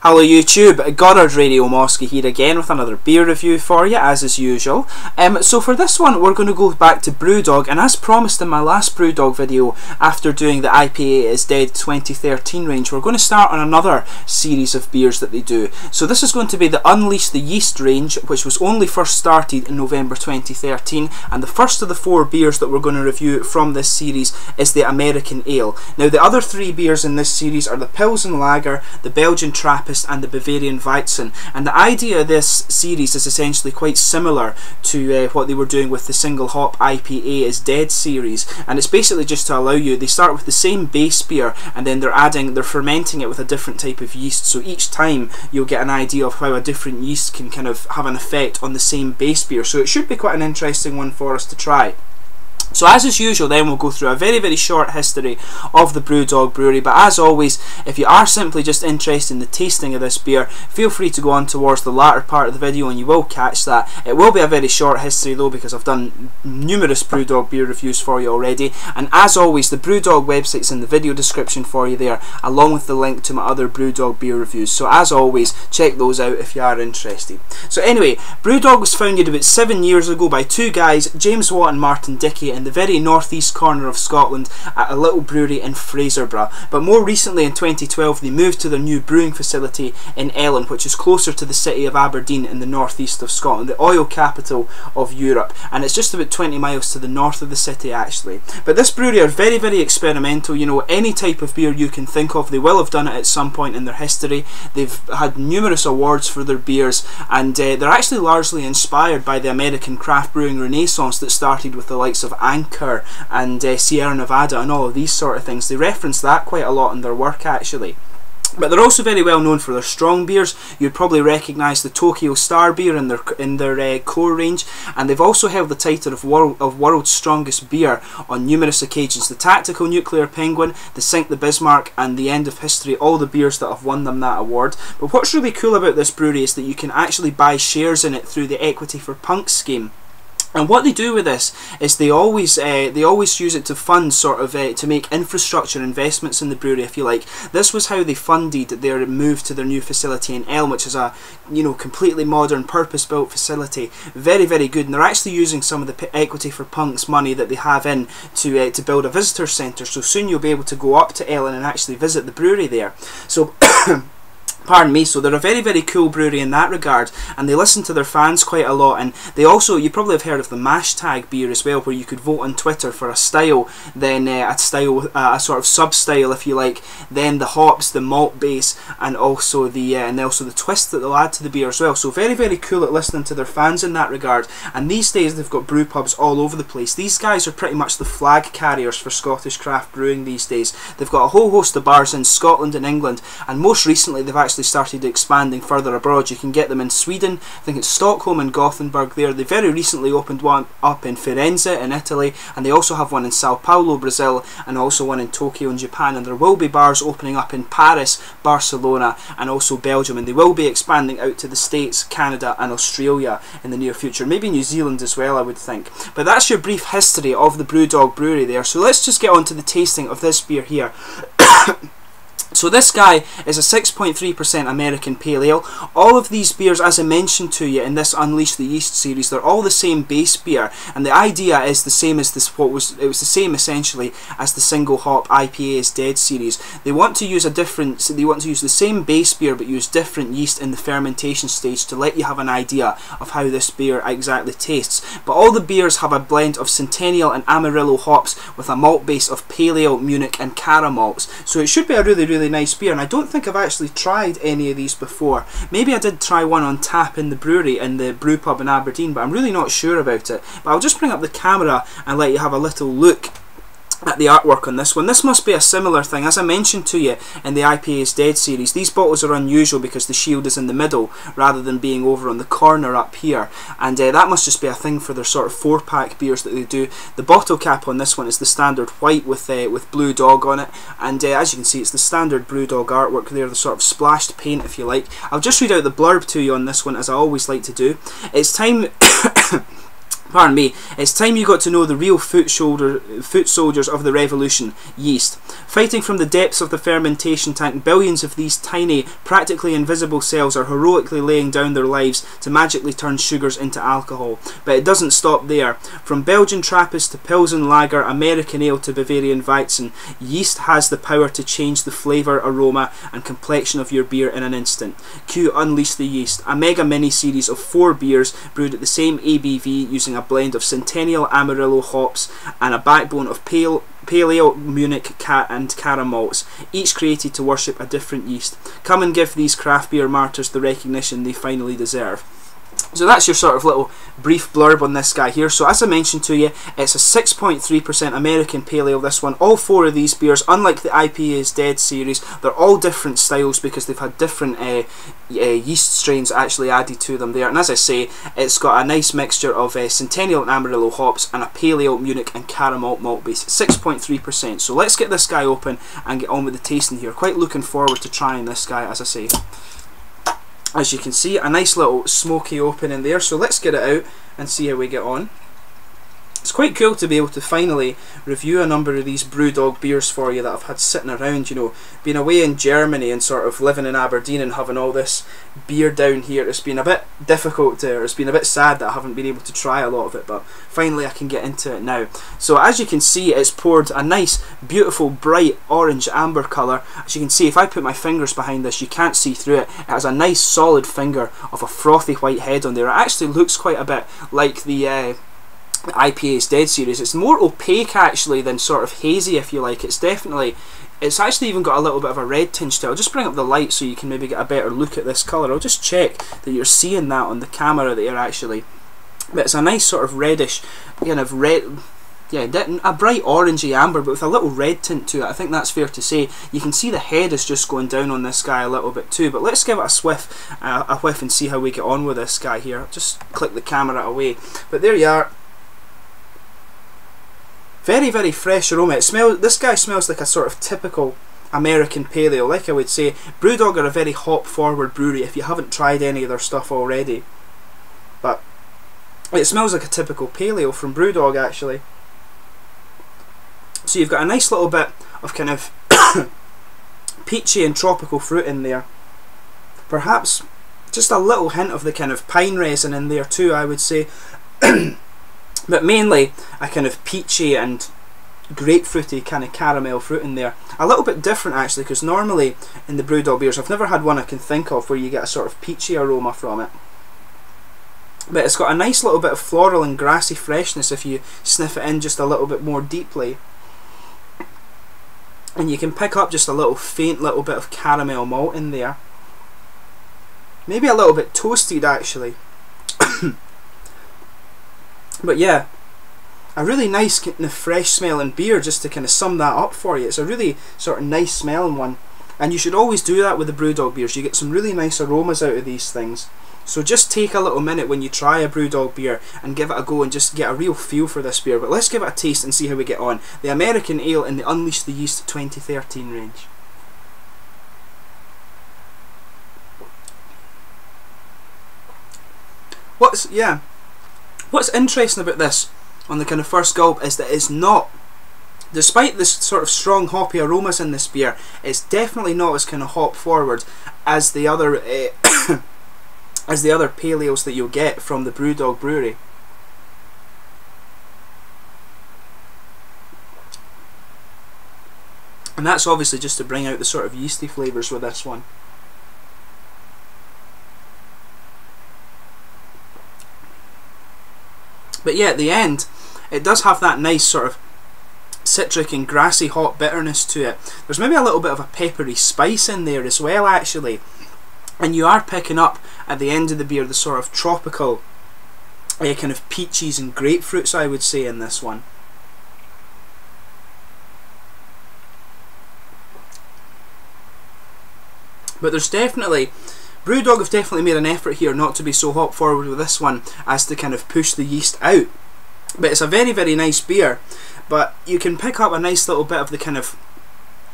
Hello YouTube, Goddard Radio Mosky here again with another beer review for you, as is usual. So for this one we're going to go back to Brewdog, and as promised in my last Brewdog video, after doing the IPA is Dead 2013 range, we're going to start on another series of beers that they do. So this is going to be the Unleash the Yeast range, which was only first started in November 2013, and the first of the 4 beers that we're going to review from this series is the American Ale. Now the other 3 beers in this series are the Pilsen Lager, the Belgian Trappist and the Bavarian Weizen, and the idea of this series is essentially quite similar to what they were doing with the single hop IPA is Dead series, and it's basically just to allow you, they start with the same base beer and then they're fermenting it with a different type of yeast, so each time you'll get an idea of how a different yeast can kind of have an effect on the same base beer, so it should be quite an interesting one for us to try. So as is usual, then we'll go through a very short history of the Brewdog Brewery, but as always, if you are simply just interested in the tasting of this beer, feel free to go on towards the latter part of the video and you will catch that. It will be a very short history though, because I've done numerous Brewdog beer reviews for you already, and as always the Brewdog website's in the video description for you there, along with the link to my other Brewdog beer reviews, so as always check those out if you are interested. So anyway, Brewdog was founded about 7 years ago by 2 guys, James Watt and Martin Dickey, in the very northeast corner of Scotland at a little brewery in Fraserburgh, but more recently in 2012 they moved to their new brewing facility in Ellon, which is closer to the city of Aberdeen in the northeast of Scotland, the oil capital of Europe, and it's just about 20 miles to the north of the city actually. But this brewery are very experimental. You know, any type of beer you can think of, they will have done it at some point in their history. They've had numerous awards for their beers, and they're actually largely inspired by the American craft brewing renaissance that started with the likes of Anchor and Sierra Nevada and all of these sort of things. They reference that quite a lot in their work actually. But they're also very well known for their strong beers. You'd probably recognise the Tokyo Star beer in their core range, and they've also held the title of World's Strongest Beer on numerous occasions. The Tactical Nuclear Penguin, the Sink the Bismarck and the End of History, all the beers that have won them that award. But what's really cool about this brewery is that you can actually buy shares in it through the Equity for Punks scheme. And what they do with this is they always use it to fund to make infrastructure investments in the brewery, if you like. This was how they funded their move to their new facility in Ellon, which is a completely modern, purpose-built facility. Very good, and they're actually using some of the Equity for Punks money that they have in to build a visitor centre. So soon you'll be able to go up to Ellon and actually visit the brewery there. So pardon me, so they're a very cool brewery in that regard, and they listen to their fans quite a lot, and they also, you probably have heard of the mash tag beer as well, where you could vote on Twitter for a style, then a sort of sub-style if you like, then the hops, the malt base, and also the twist that they'll add to the beer as well. So very cool at listening to their fans in that regard, and these days they've got brew pubs all over the place. These guys are pretty much the flag carriers for Scottish craft brewing these days. They've got a whole host of bars in Scotland and England, and most recently they've actually started expanding further abroad. You can get them in Sweden, I think it's Stockholm and Gothenburg there. They very recently opened one up in Firenze in Italy, and they also have one in Sao Paulo, Brazil, and also one in Tokyo in Japan, and there will be bars opening up in Paris, Barcelona and also Belgium, and they will be expanding out to the States, Canada and Australia in the near future, maybe New Zealand as well I would think. But that's your brief history of the Brewdog Brewery there, so let's just get on to the tasting of this beer here. So this guy is a 6.3% American Pale Ale. All of these beers, as I mentioned to you in this Unleash the Yeast series, they're all the same base beer, and the idea is the same as it was the same essentially as the single hop IPA is Dead series. They want to use the same base beer but use different yeast in the fermentation stage to let you have an idea of how this beer exactly tastes. But all the beers have a blend of Centennial and Amarillo hops with a malt base of Pale Ale, Munich and Cara malts. So it should be a really nice beer, and I don't think I've actually tried any of these before. Maybe I did try one on tap in the brewery in the brew pub in Aberdeen, but I'm really not sure about it. But I'll just bring up the camera and let you have a little look at the artwork on this one. This must be a similar thing. As I mentioned to you in the IPA is Dead series, these bottles are unusual because the shield is in the middle rather than being over on the corner up here, and that must just be a thing for their sort of 4-pack beers that they do. The bottle cap on this one is the standard white with Brewdog on it, and as you can see it's the standard Brewdog artwork there, the sort of splashed paint if you like. I'll just read out the blurb to you on this one as I always like to do. It's time Pardon me, it's time you got to know the real foot soldiers of the revolution, yeast. Fighting from the depths of the fermentation tank, billions of these tiny, practically invisible cells are heroically laying down their lives to magically turn sugars into alcohol. But it doesn't stop there. From Belgian Trappist to Pilsen Lager, American Ale to Bavarian Weizen, yeast has the power to change the flavour, aroma and complexion of your beer in an instant. Cue Unleash the Yeast, a mega mini series of 4 beers brewed at the same ABV using a blend of Centennial Amarillo hops and a backbone of pale ale, Munich, and Cara malts, each created to worship a different yeast. Come and give these craft beer martyrs the recognition they finally deserve. So that's your sort of little brief blurb on this guy here. So as I mentioned to you, it's a 6.3% American Pale Ale, this one. All 4 of these beers, unlike the IPA's Dead series, they're all different styles because they've had different yeast strains actually added to them there. And as I say, it's got a nice mixture of Centennial and Amarillo hops and a Pale Ale, Munich and Cara malt base. 6.3%. So let's get this guy open and get on with the tasting here. Quite looking forward to trying this guy, as I say. As you can see, a nice little smoky open in there, so let's get it out and see how we get on. It's quite cool to be able to finally review a number of these Brewdog beers for you that I've had sitting around, you know, being away in Germany and sort of living in Aberdeen and having all this beer down here. It's been a bit difficult it's been a bit sad that I haven't been able to try a lot of it, but finally I can get into it now. So as you can see, it's poured a nice, beautiful, bright orange amber colour. As you can see, if I put my fingers behind this, you can't see through it. It has a nice solid finger of a frothy white head on there. It actually looks quite a bit like the IPA's Dead series. It's more opaque actually than sort of hazy, if you like. It's actually even got a little bit of a red tinge to it. I'll just bring up the light so you can maybe get a better look at this colour. I'll just check that you're seeing that on the camera that you're actually. But it's a nice sort of reddish, kind of red, yeah, a bright orangey amber, but with a little red tint to it. I think that's fair to say. You can see the head is just going down on this guy a little bit too. But let's give it a whiff and see how we get on with this guy here. Just click the camera away. But there you are. Very, very fresh aroma. This guy smells like a sort of typical American Pale Ale. Like I would say, Brewdog are a very hop-forward brewery if you haven't tried any of their stuff already. But it smells like a typical Pale Ale from Brewdog, actually. So you've got a nice little bit of kind of peachy and tropical fruit in there. Perhaps just a little hint of the kind of pine resin in there too, I would say. But mainly a kind of peachy and grapefruity kind of caramel fruit in there. A little bit different actually, because normally in the Brewdog beers, I've never had one I can think of where you get a sort of peachy aroma from it. But it's got a nice little bit of floral and grassy freshness if you sniff it in just a little bit more deeply. And you can pick up just a little faint little bit of caramel malt in there. Maybe a little bit toasted actually. But yeah, a really nice kind of fresh smelling beer, just to kind of sum that up for you. It's a really sort of nice smelling one, and you should always do that with the Brewdog beers. You get some really nice aromas out of these things. So just take a little minute when you try a Brewdog beer and give it a go and just get a real feel for this beer. But let's give it a taste and see how we get on. The American Ale in the Unleash the Yeast 2013 range. What's interesting about this on the kind of first gulp is that it's not, despite this sort of strong hoppy aromas in this beer, it's definitely not as kind of hop forward as the other as the other pale ales that you'll get from the Brewdog Brewery. And that's obviously just to bring out the sort of yeasty flavours with this one. But yeah, at the end, it does have that nice sort of citric and grassy hot bitterness to it. There's maybe a little bit of a peppery spice in there as well, actually. And you are picking up, at the end of the beer, the sort of tropical kind of peaches and grapefruits, I would say, in this one. But there's definitely... Brewdog have definitely made an effort here not to be so hop forward with this one as to kind of push the yeast out. But it's a very, very nice beer. But you can pick up a nice little bit of the kind of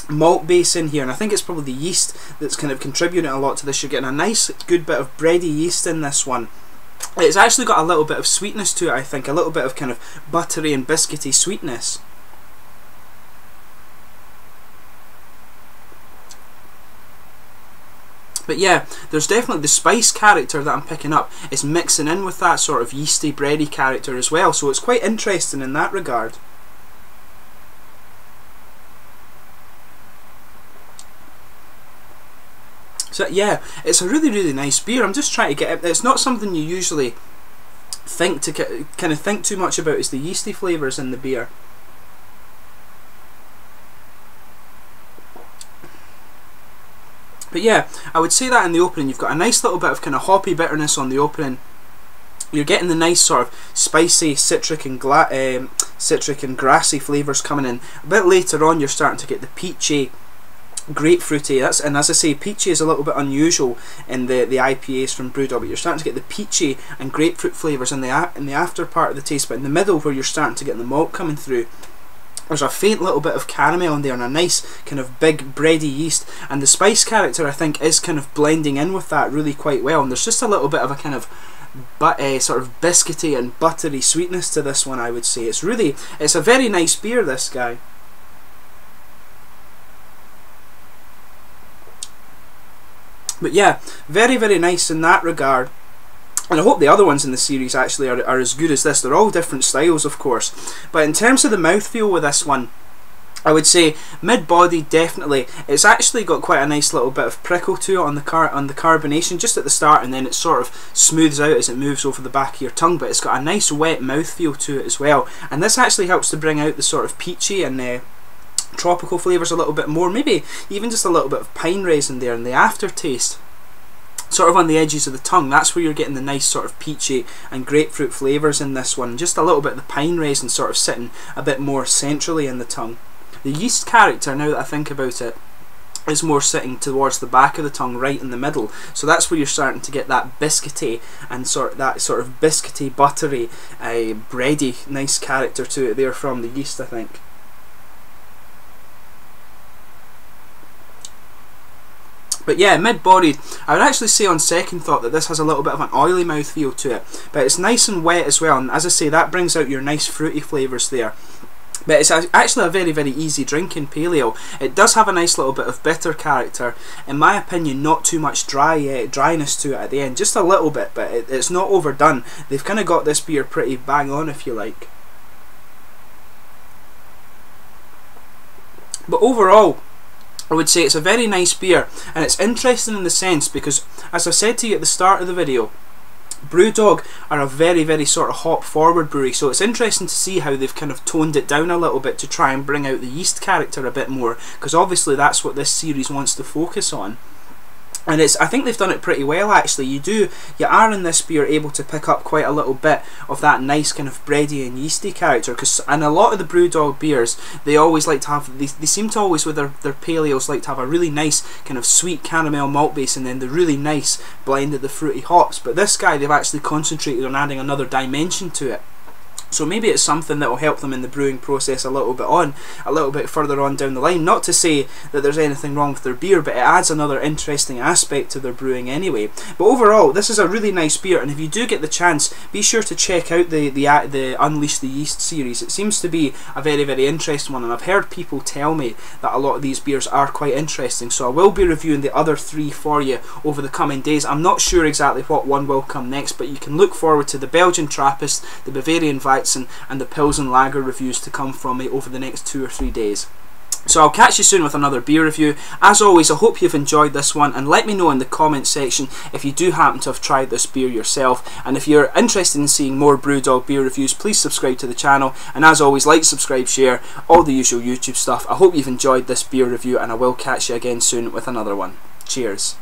malt base in here, and I think it's probably the yeast that's kind of contributing a lot to this. You're getting a nice, good bit of bready yeast in this one. It's actually got a little bit of sweetness to it, I think, a little bit of kind of buttery and biscuity sweetness. But yeah, there's definitely the spice character that I'm picking up is mixing in with that sort of yeasty, bready character as well, so it's quite interesting in that regard. So yeah, it's a really, really nice beer. I'm just trying to get it. It's not something you usually think to kind of think too much about, is the yeasty flavours in the beer. But yeah, I would say that in the opening you've got a nice little bit of kind of hoppy bitterness on the opening. You're getting the nice sort of spicy citric and grassy flavours coming in. A bit later on you're starting to get the peachy, grapefruity. And as I say, peachy is a little bit unusual in the IPAs from Brewdog, but you're starting to get the peachy and grapefruit flavours in the after part of the taste. But in the middle, where you're starting to get the malt coming through, there's a faint little bit of caramel in there and a nice kind of big bready yeast, and the spice character I think is kind of blending in with that really quite well, and there's just a little bit of a kind of sort of biscuity and buttery sweetness to this one, I would say. It's a very nice beer, this guy. But yeah, very, very nice in that regard. And I hope the other ones in the series actually are as good as this. They're all different styles, of course. But in terms of the mouthfeel with this one, I would say mid-body, definitely. It's actually got quite a nice little bit of prickle to it on the carbonation just at the start, and then it sort of smooths out as it moves over the back of your tongue. But it's got a nice wet mouthfeel to it as well. And this actually helps to bring out the sort of peachy and tropical flavours a little bit more. Maybe even just a little bit of pine resin there in the aftertaste. Sort of on the edges of the tongue, that's where you're getting the nice sort of peachy and grapefruit flavours in this one. Just a little bit of the pine resin sort of sitting a bit more centrally in the tongue. The yeast character, now that I think about it, is more sitting towards the back of the tongue, right in the middle. So that's where you're starting to get that biscuity and that sort of biscuity, buttery, bready, nice character to it there from the yeast, I think. But yeah, mid-bodied, I would actually say on second thought that this has a little bit of an oily mouthfeel to it. But it's nice and wet as well, and as I say, that brings out your nice fruity flavours there. But it's actually a very, very easy drinking pale ale. It does have a nice little bit of bitter character. In my opinion, not too much dryness to it at the end. Just a little bit, but it's not overdone. They've kind of got this beer pretty bang on, if you like. But overall, I would say it's a very nice beer, and it's interesting in the sense because, as I said to you at the start of the video, Brewdog are a very, very sort of hop forward brewery, so it's interesting to see how they've kind of toned it down a little bit to try and bring out the yeast character a bit more, because obviously that's what this series wants to focus on. And I think they've done it pretty well, actually. You are in this beer able to pick up quite a little bit of that nice kind of bready and yeasty character, because in a lot of the Brewdog beers, they always like to have, they seem to always with their pale ales like to have a really nice kind of sweet caramel malt base, and then the really nice blend of the fruity hops. But this guy, they've actually concentrated on adding another dimension to it. So maybe it's something that will help them in the brewing process a little bit further on down the line. Not to say that there's anything wrong with their beer, but it adds another interesting aspect to their brewing anyway. But overall, this is a really nice beer, and if you do get the chance, be sure to check out the Unleash the Yeast series. It seems to be a very, very interesting one, and I've heard people tell me that a lot of these beers are quite interesting. So I will be reviewing the other 3 for you over the coming days. I'm not sure exactly what one will come next, but you can look forward to the Belgian Trappist, the Bavarian Weizen, and the Pilsen Lager reviews to come from me over the next 2 or 3 days. So I'll catch you soon with another beer review. As always, I hope you've enjoyed this one, and let me know in the comments section if you do happen to have tried this beer yourself. And if you're interested in seeing more Brewdog beer reviews, please subscribe to the channel. And as always, like, subscribe, share, all the usual YouTube stuff. I hope you've enjoyed this beer review, and I will catch you again soon with another one. Cheers.